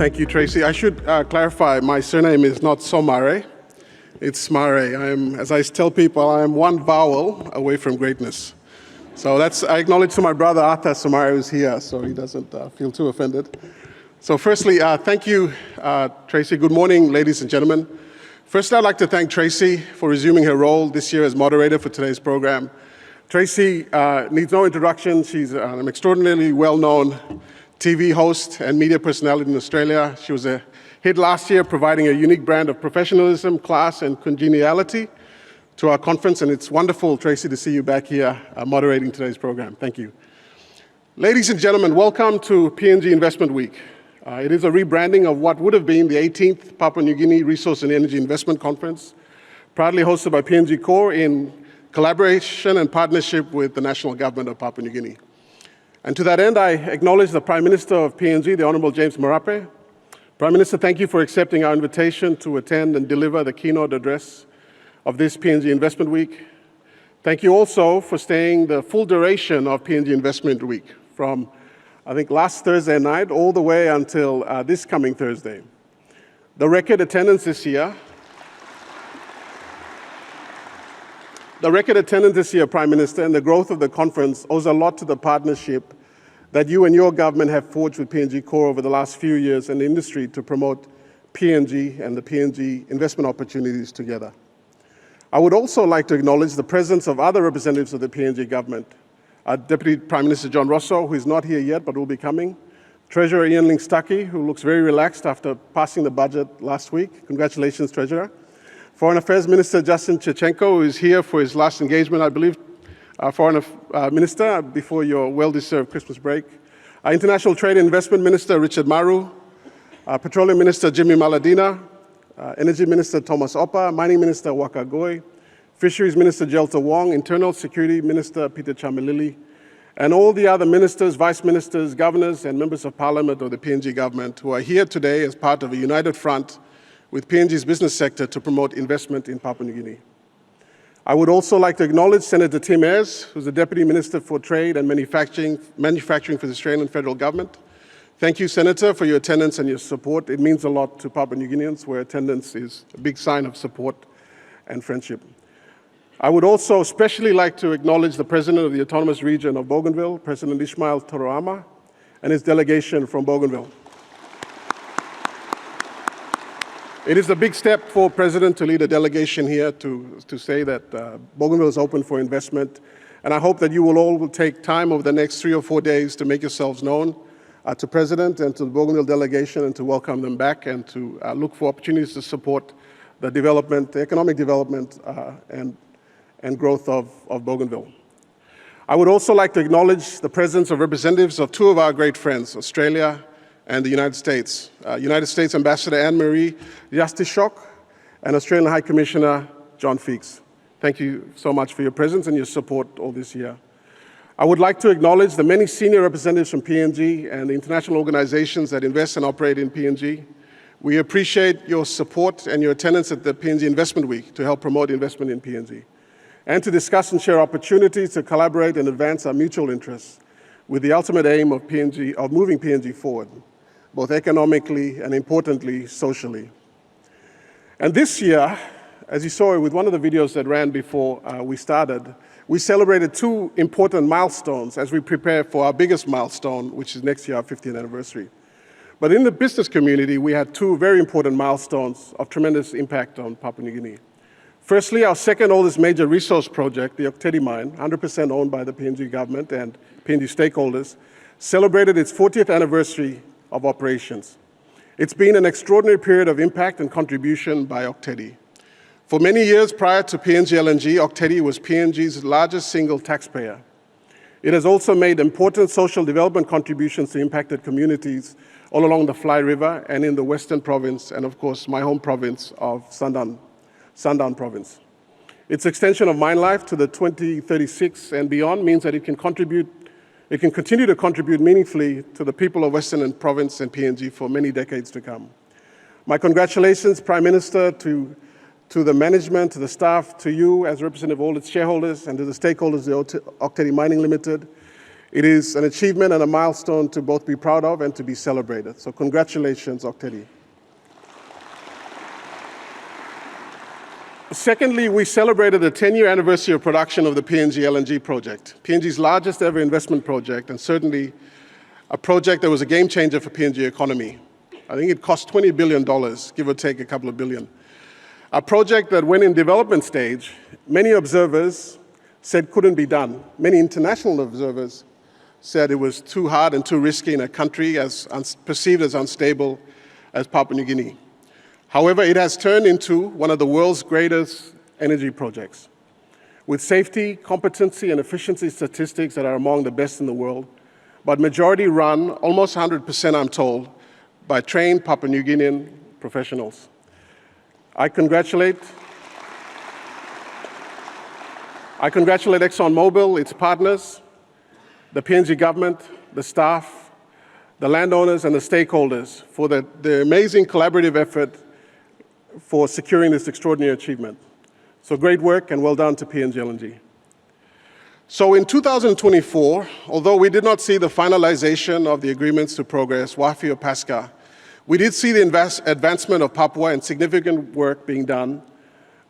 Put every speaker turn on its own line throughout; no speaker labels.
Thank you, Tracy. I should clarify, my surname is not Smaré, it's Smaré. As I tell people, I am one vowel away from greatness. So I acknowledge to my brother Arthur Smaré, who's here, so he doesn't feel too offended. So firstly, thank you, Tracy. Good morning, ladies and gentlemen. First, I'd like to thank Tracy for resuming her role this year as moderator for today's program. Tracy needs no introduction. She's an extraordinarily well-known TV host and media personality in Australia. She was a hit last year, providing a unique brand of professionalism, class, and congeniality to our conference, and it's wonderful, Tracy, to see you back here moderating today's program. Thank you. Ladies and gentlemen, welcome to PNG Investment Week. It is a rebranding of what would have been the 18th Papua New Guinea Resource and Energy Investment Conference, proudly hosted by PNG Core in collaboration and partnership with the National Government of Papua New Guinea. And to that end, I acknowledge the Prime Minister of PNG, the Honourable James Marape. Prime Minister, thank you for accepting our invitation to attend and deliver the keynote address of this PNG Investment Week. Thank you also for staying the full duration of PNG Investment Week, from, I think, last Thursday night all the way until this coming Thursday. The record attendance this year, Prime Minister, and the growth of the conference owes a lot to the partnership that you and your government have forged with PNG Core over the last few years in the industry to promote PNG and the PNG investment opportunities together. I would also like to acknowledge the presence of other representatives of the PNG government. Deputy Prime Minister John Rosso, who is not here yet but will be coming. Treasurer Ian Ling-Stuckey, who looks very relaxed after passing the budget last week. Congratulations, Treasurer. Foreign Affairs Minister Justin Chechenko, who is here for his last engagement, I believe, Foreign Minister, before your well-deserved Christmas break. International Trade and Investment Minister Richard Maru. Petroleum Minister Jimmy Maladina. Energy Minister Thomas Oppa. Mining Minister Waka Goy. Fisheries Minister Jelta Wong. Internal Security Minister Peter Chamalili. And all the other ministers, vice ministers, governors, and members of parliament of the PNG government who are here today as part of a united front with PNG's business sector to promote investment in Papua New Guinea. I would also like to acknowledge Senator Tim Ayres, who's the Deputy Minister for Trade and Manufacturing for the Australian Federal Government. Thank you, Senator, for your attendance and your support. It means a lot to Papua New Guineans, where attendance is a big sign of support and friendship. I would also especially like to acknowledge the President of the Autonomous Region of Bougainville, President Ismail Toroama, and his delegation from Bougainville. It is a big step for President to lead a delegation here to say that Bougainville is open for investment. And I hope that you will all take time over the next 3 or 4 days to make yourselves known to President and to the Bougainville delegation and to welcome them back and to look for opportunities to support the development, the economic development and growth of Bougainville. I would also like to acknowledge the presence of representatives of 2 of our great friends, Australia and the United States. United States Ambassador Anne-Marie Yastishok and Australian High Commissioner John Feeks. Thank you so much for your presence and your support all this year. I would like to acknowledge the many senior representatives from PNG and the international organizations that invest and operate in PNG. We appreciate your support and your attendance at the PNG Investment Week to help promote investment in PNG and to discuss and share opportunities to collaborate and advance our mutual interests with the ultimate aim of moving PNG forward, both economically and, importantly, socially. And this year, as you saw with one of the videos that ran before we started, we celebrated 2 important milestones as we prepare for our biggest milestone, which is next year, our 50th anniversary. But in the business community, we had 2 very important milestones of tremendous impact on Papua New Guinea. Firstly, our second oldest major resource project, the Oktedi mine, 100% owned by the PNG government and PNG stakeholders, celebrated its 40th anniversary of operations. It's been an extraordinary period of impact and contribution by Oktedi. For many years prior to PNG LNG, Oktedi was PNG's largest single taxpayer. It has also made important social development contributions to impacted communities all along the Fly River and in the Western Province, and of course, my home province of Sandown Province. Its extension of mine life to the 2036 and beyond means that it can continue to contribute meaningfully to the people of Western Province and PNG for many decades to come. My congratulations, Prime Minister, to the management, to the staff, to you as representative of all its shareholders, and to the stakeholders of the Oktedi Mining Limited. It is an achievement and a milestone to both be proud of and to be celebrated. So congratulations, Octedi. Secondly, we celebrated the 10-year anniversary of production of the PNG LNG project, PNG's largest ever investment project, and certainly a project that was a game changer for PNG economy. I think it cost $20 billion, give or take a couple of billion. A project that when in development stage, many observers said couldn't be done. Many international observers said it was too hard and too risky in a country as perceived as unstable as Papua New Guinea. However, it has turned into one of the world's greatest energy projects, with safety, competency, and efficiency statistics that are among the best in the world, but majority run, almost 100%, I'm told, by trained Papua New Guinean professionals. I congratulate ExxonMobil, its partners, the PNG government, the staff, the landowners, and the stakeholders for the amazing collaborative effort for securing this extraordinary achievement. So great work and well done to PNG LNG. So in 2024, although we did not see the finalization of the agreements to progress, WAFI or PASCA, we did see the advancement of Papua and significant work being done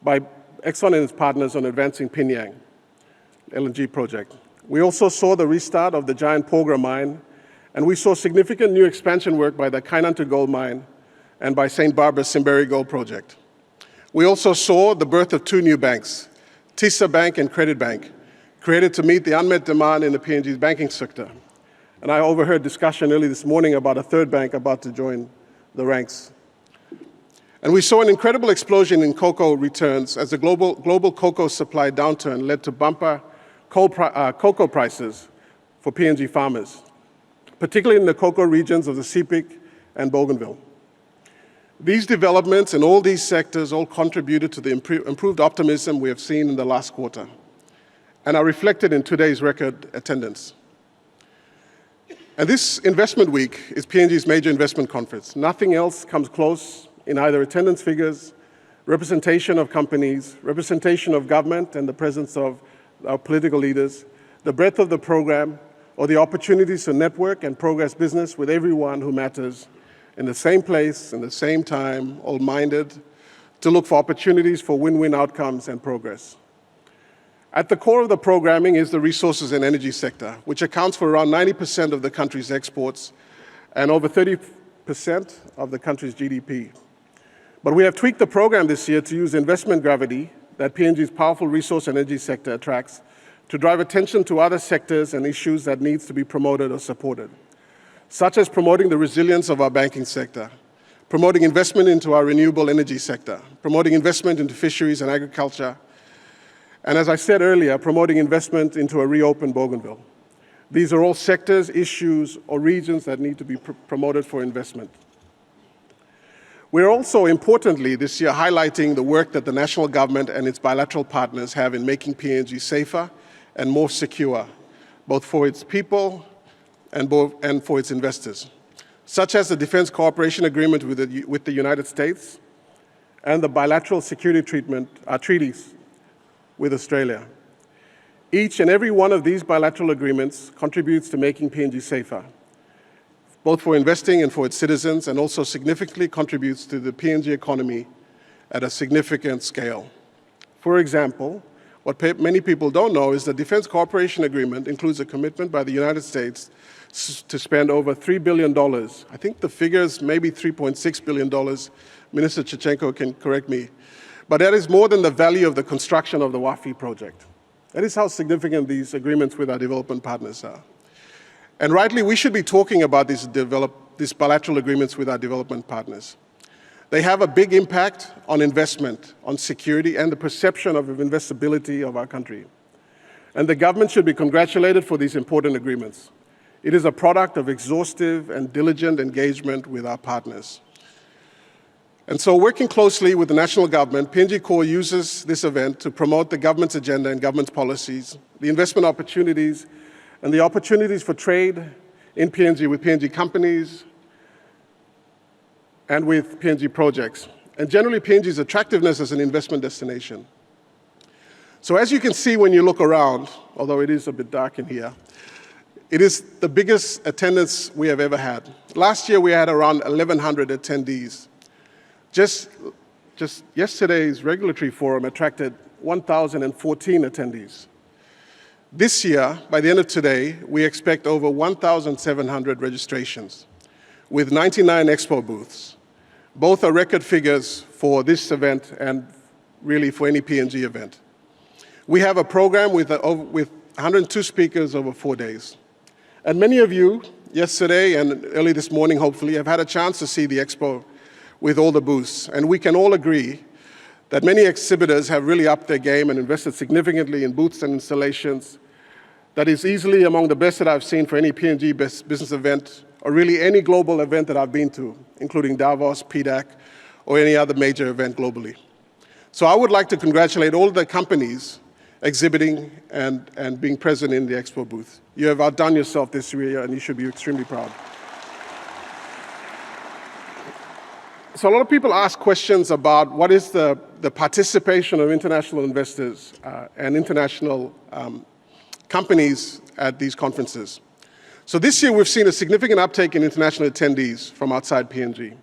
by Exxon and its partners on advancing Pinyang LNG project. We also saw the restart of the giant Porgera mine, and we saw significant new expansion work by the Kainantu gold mine and by St. Barbara's Simberi gold project. We also saw the birth of two new banks, TISA Bank and Credit Bank, created to meet the unmet demand in the PNG's banking sector. And I overheard discussion early this morning about a third bank about to join the ranks. And we saw an incredible explosion in cocoa returns as the global cocoa supply downturn led to bumper cocoa prices for PNG farmers, particularly in the cocoa regions of the Sepik and Bougainville. These developments in all these sectors all contributed to the improved optimism we have seen in the last quarter and are reflected in today's record attendance. And this investment week is PNG's major investment conference. Nothing else comes close in either attendance figures, representation of companies, representation of government, and the presence of our political leaders, the breadth of the program, or the opportunities to network and progress business with everyone who matters in the same place, in the same time, all-minded, to look for opportunities for win-win outcomes and progress. At the core of the programming is the resources and energy sector, which accounts for around 90% of the country's exports and over 30% of the country's GDP. But we have tweaked the program this year to use investment gravity that PNG's powerful resource and energy sector attracts to drive attention to other sectors and issues that needs to be promoted or supported, such as promoting the resilience of our banking sector, promoting investment into our renewable energy sector, promoting investment into fisheries and agriculture, and as I said earlier, promoting investment into a reopened Bougainville. These are all sectors, issues, or regions that need to be promoted for investment. We're also, importantly, this year highlighting the work that the national government and its bilateral partners have in making PNG safer and more secure, both for its people and for its investors, such as the Defense Cooperation Agreement with the United States and the bilateral security treaties with Australia. Each and every one of these bilateral agreements contributes to making PNG safer, both for investing and for its citizens, and also significantly contributes to the PNG economy at a significant scale. For example, what many people don't know is the Defense Cooperation Agreement includes a commitment by the United States to spend over $3 billion. I think the figure is maybe $3.6 billion. Minister Chichenko can correct me. But that is more than the value of the construction of the WAFI project. That is how significant these agreements with our development partners are. And rightly, we should be talking about these bilateral agreements with our development partners. They have a big impact on investment, on security, and the perception of investability of our country. And the government should be congratulated for these important agreements. It is a product of exhaustive and diligent engagement with our partners. And so working closely with the national government, PNG Corps uses this event to promote the government's agenda and government's policies, the investment opportunities, and the opportunities for trade in PNG with PNG companies and with PNG projects, and generally PNG's attractiveness as an investment destination. So as you can see when you look around, although it is a bit dark in here, It is the biggest attendance we have ever had. Last year, we had around 1,100 attendees. Just yesterday's regulatory forum attracted 1,014 attendees. This year, by the end of today, we expect over 1,700 registrations with 99 expo booths. Both are record figures for this event and really for any PNG event. We have a program with 102 speakers over 4 days. And many of you, yesterday and early this morning, hopefully, have had a chance to see the expo with all the booths. And we can all agree that many exhibitors have really upped their game and invested significantly in booths and installations that is easily among the best that I've seen for any PNG business event, or really any global event that I've been to, including Davos, PDAC, or any other major event globally. So I would like to congratulate all the companies exhibiting and being present in the expo booth. You have outdone yourself this year, and you should be extremely proud. So a lot of people ask questions about what is the participation of international investors and international companies at these conferences. So this year we've seen a significant uptake in international attendees from outside PNG.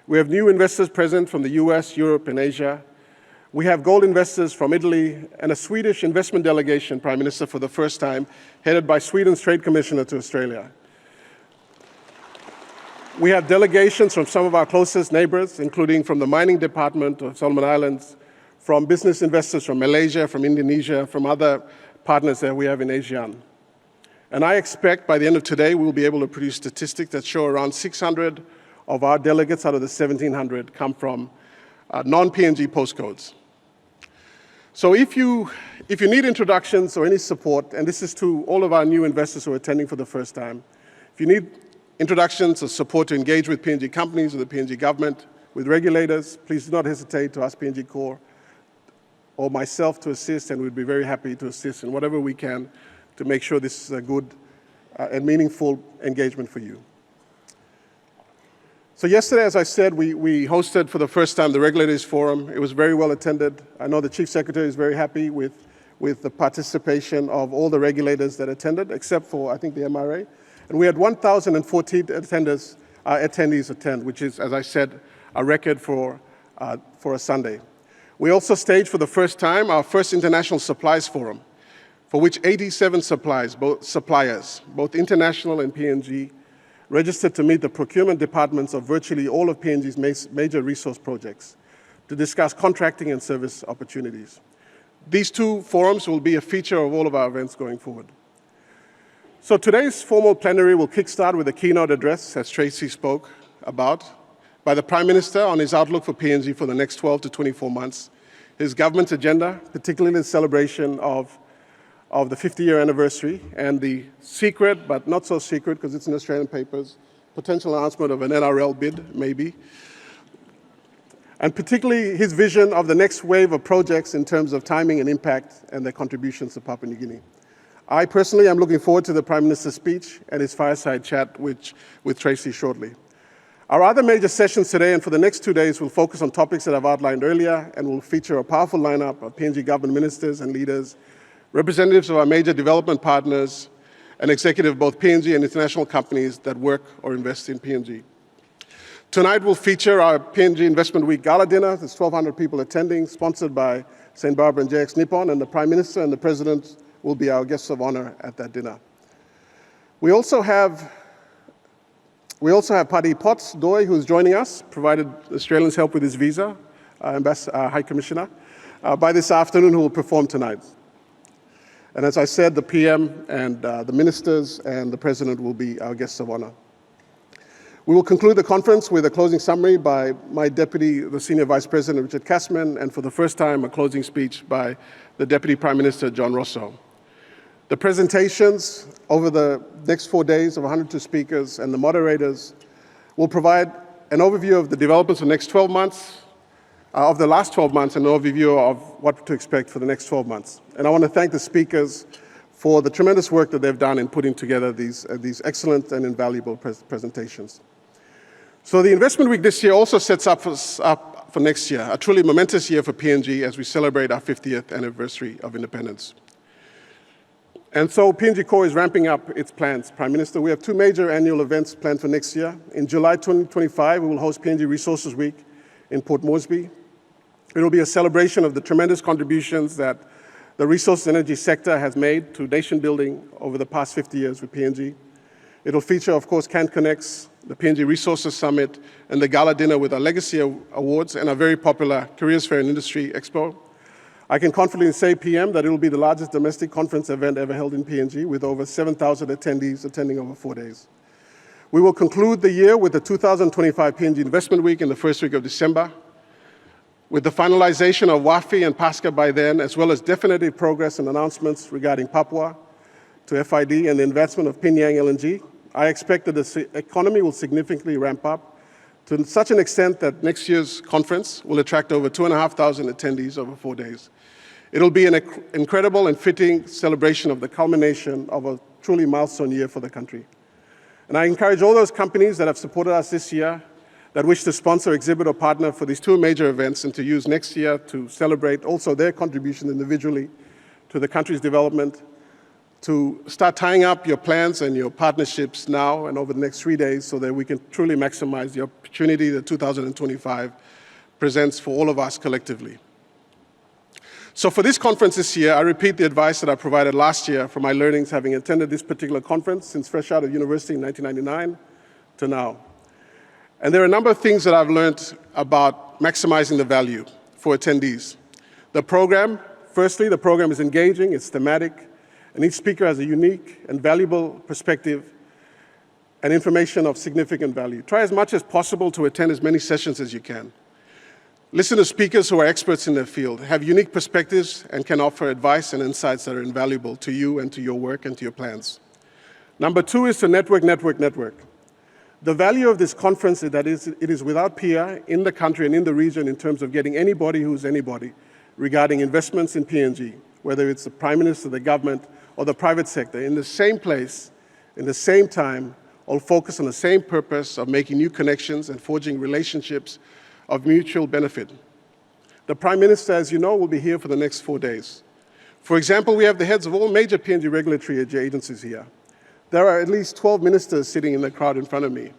We have new investors present from the US, Europe, and Asia. We have gold investors from Italy and a Swedish investment delegation, Prime Minister, for the first time, headed by Sweden's Trade Commissioner to Australia. We have delegations from some of our closest neighbors, including from the mining department of Solomon Islands, from business investors from Malaysia, from Indonesia, from other partners that we have in ASEAN. And I expect by the end of today, we'll be able to produce statistics that show around 600 of our delegates out of the 1,700 come from non-PNG postcodes. So if you need introductions or any support, and this is to all of our new investors who are attending for the first time, if you need introductions or support to engage with PNG companies or the PNG government, with regulators, please do not hesitate to ask PNG Core or myself to assist, and we'd be very happy to assist in whatever we can to make sure this is a good and meaningful engagement for you. So yesterday, as I said, we hosted for the first time the Regulators Forum. It was very well attended. I know the Chief Secretary is very happy with the participation of all the regulators that attended, except for, I think, the MRA. And we had 1,014 attendees attend, which is, as I said, a record for a Sunday. We also staged for the first time our first International Supplies Forum, for which 87 suppliers, both international and PNG, registered to meet the procurement departments of virtually all of PNG's major resource projects to discuss contracting and service opportunities. These two forums will be a feature of all of our events going forward. So today's formal plenary will kickstart with a keynote address, as Tracy spoke about, by the Prime Minister on his outlook for PNG for the next 12 to 24 months, his government's agenda, particularly the celebration of the 50-year anniversary, and the secret, but not so secret because it's in Australian papers, potential announcement of an NRL bid, maybe, and particularly his vision of the next wave of projects in terms of timing and impact and their contributions to Papua New Guinea. I personally am looking forward to the Prime Minister's speech and his fireside chat with Tracy shortly. Our other major sessions today and for the next 2 days will focus on topics that I've outlined earlier and will feature a powerful lineup of PNG government ministers and leaders, representatives of our major development partners, and executives of both PNG and international companies that work or invest in PNG. Tonight will feature our PNG Investment Week Gala Dinner. There's 1,200 people attending, sponsored by St. Barbara and JX Nippon, and the Prime Minister and the President will be our guests of honor at that dinner. We also have Paddy Potts Doi, who's joining us, provided Australians help with his visa, High Commissioner, by this afternoon, who will perform tonight. And as I said, the PM and the ministers and the President will be our guests of honor. We will conclude the conference with a closing summary by my deputy, the Senior Vice President, Richard Kasman, and for the first time, a closing speech by the Deputy Prime Minister, John Rosso. The presentations over the next 4 days of 102 speakers and the moderators will provide an overview of the developments of the next 12 months, of the last 12 months, and an overview of what to expect for the next 12 months. And I want to thank the speakers for the tremendous work that they've done in putting together these excellent and invaluable presentations. So the Investment Week this year also sets up for next year, a truly momentous year for PNG as we celebrate our 50th anniversary of independence. And so PNG Core is ramping up its plans. Prime Minister, we have two major annual events planned for next year. In July 2025, we will host PNG Resources Week in Port Moresby. It will be a celebration of the tremendous contributions that the resource and energy sector has made to nation building over the past 50 years with PNG. It will feature, of course, Can Connects, the PNG Resources Summit, and the gala dinner with our Legacy Awards and our very popular Careers Fair and Industry Expo. I can confidently say, PM, that it will be the largest domestic conference event ever held in PNG, with over 7,000 attendees attending over 4 days. We will conclude the year with the 2025 PNG Investment Week in the first week of December. With the finalization of WAFI and PASCA by then, as well as definitive progress and announcements regarding Papua to FID and the investment of Pinyang LNG, I expect that the economy will significantly ramp up to such an extent that next year's conference will attract over 2,500 attendees over 4 days. It'll be an incredible and fitting celebration of the culmination of a truly milestone year for the country. And I encourage all those companies that have supported us this year that wish to sponsor, exhibit, or partner for these two major events and to use next year to celebrate also their contribution individually to the country's development, to start tying up your plans and your partnerships now and over the next 3 days so that we can truly maximize the opportunity that 2025 presents for all of us collectively. So for this conference this year, I repeat the advice that I provided last year from my learnings having attended this particular conference since fresh out of university in 1999 to now. And there are a number of things that I've learned about maximizing the value for attendees. The program, firstly, the program is engaging, it's thematic, and each speaker has a unique and valuable perspective and information of significant value. Try as much as possible to attend as many sessions as you can. Listen to speakers who are experts in their field, have unique perspectives, and can offer advice and insights that are invaluable to you and to your work and to your plans. Number two is to network. The value of this conference is that it is without peer in the country and in the region in terms of getting anybody who's anybody regarding investments in PNG, whether it's the Prime Minister, the government, or the private sector, in the same place, in the same time, all focused on the same purpose of making new connections and forging relationships of mutual benefit. The Prime Minister, as you know, will be here for the next 4 days. For example, we have the heads of all major PNG regulatory agencies here. There are at least 12 ministers sitting in the crowd in front of me.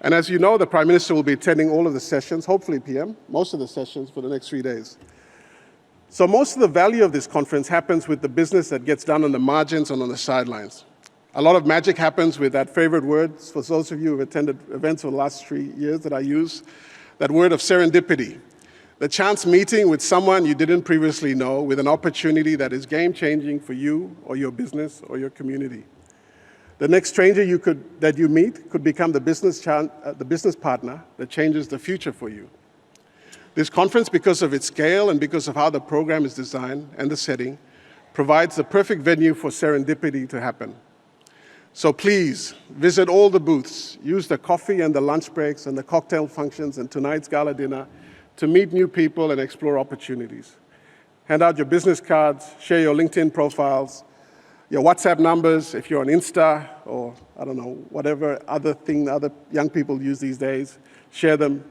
And as you know, the Prime Minister will be attending all of the sessions, hopefully PM, most of the sessions for the next 3 days. So most of the value of this conference happens with the business that gets done on the margins and on the sidelines. A lot of magic happens with that favorite word, for those of you who have attended events for the last 3 years that I use, that word of serendipity. The chance meeting with someone you didn't previously know with an opportunity that is game-changing for you or your business or your community. The next stranger that you meet could become the business partner that changes the future for you. This conference, because of its scale and because of how the program is designed and the setting, provides the perfect venue for serendipity to happen. So please, visit all the booths, use the coffee and the lunch breaks and the cocktail functions and tonight's gala dinner to meet new people and explore opportunities. Hand out your business cards, share your LinkedIn profiles, your WhatsApp numbers if you're on Insta or, I don't know, whatever other thing other young people use these days, share them.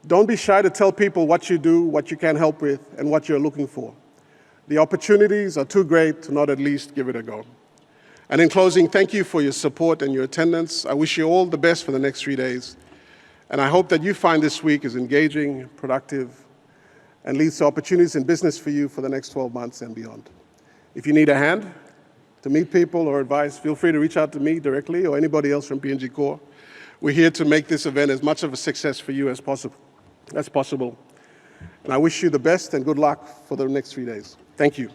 Don't be shy to tell people what you do, what you can help with, and what you're looking for. The opportunities are too great to not at least give it a go. And in closing, thank you for your support and your attendance. I wish you all the best for the next 3 days. And I hope that you find this week as engaging, productive, and leads to opportunities in business for you for the next 12 months and beyond. If you need a hand to meet people or advice, feel free to reach out to me directly or anybody else from PNG Core. We're here to make this event as much of a success for you as possible. And I wish you the best and good luck for the next 3 days. Thank you.